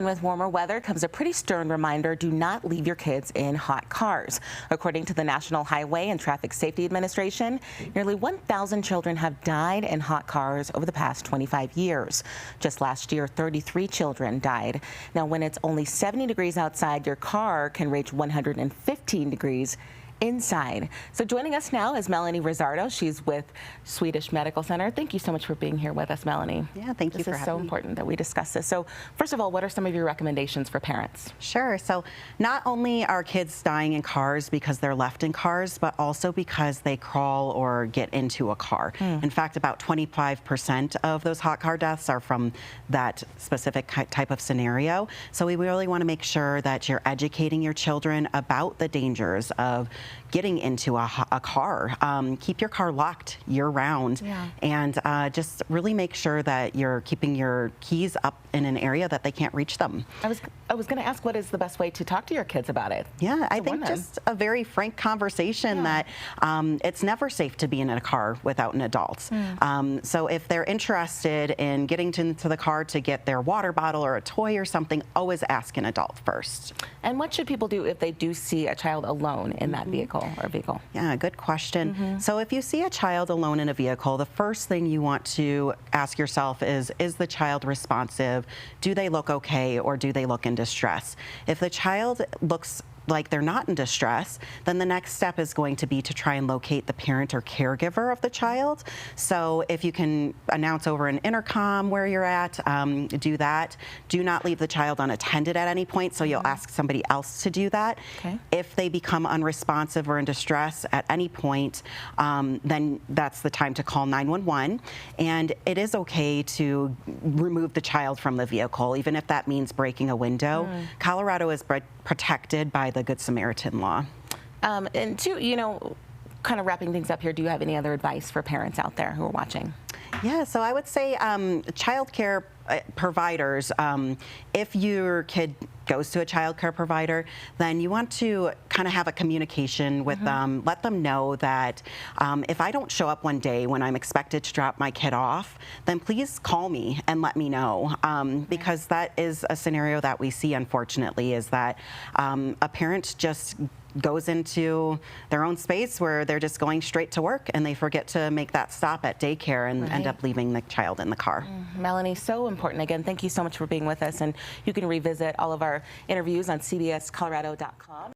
With warmer weather comes a pretty stern reminder: do not leave your kids in hot cars. According to the National Highway and Traffic Safety Administration, nearly 1,000 children have died in hot cars over the past 25 years. Just last year, 33 children died. Now, when it's only 70 degrees outside, your car can reach 115 degrees inside. So joining us now is Melanie Wuzzardo. She's with Swedish Medical Center. Thank you so much for being here with us, Melanie. Yeah, thank you for having me. This is so important that we discuss this. So first of all, what are some of your recommendations for parents? Sure. So not only are kids dying in cars because they're left in cars, but also because they crawl or get into a car. In fact, about 25% of those hot car deaths are from that specific type of scenario. So we really want to make sure that you're educating your children about the dangers of getting into a car. Keep your car locked year-round, and just really make sure that you're keeping your keys up in an area that they can't reach them. I was going to ask, what is the best way to talk to your kids about it? Yeah, I think just a very frank conversation that it's never safe to be in a car without an adult. So if they're interested in getting into the car to get their water bottle or a toy or something, always ask an adult first. And what should people do if they do see a child alone in that vehicle? Yeah, good question. So if you see a child alone in a vehicle, the first thing you want to ask yourself is the child responsive? Do they look okay, or do they look in distress? If the child looks like they're not in distress, then the next step is going to be to try and locate the parent or caregiver of the child. So if you can announce over an intercom where you're at, do that. Do not leave the child unattended at any point, so you'll ask somebody else to do that. If they become unresponsive or in distress at any point, then that's the time to call 911. And it is okay to remove the child from the vehicle, even if that means breaking a window. Colorado is protected by the Good Samaritan law. And two, kind of wrapping things up here, do you have any other advice for parents out there who are watching? Yeah, so I would say child care providers, if your kid goes to a child care provider, then you want to kind of have a communication with them. Let them know that if I don't show up one day when I'm expected to drop my kid off, then please call me and let me know, because that is a scenario that we see, unfortunately, is that a parent just goes into their own space where they're just going straight to work, and they forget to make that stop at daycare and end up leaving the child in the car. Melanie, so important. Again, thank you so much for being with us, and you can revisit all of our interviews on cbscolorado.com.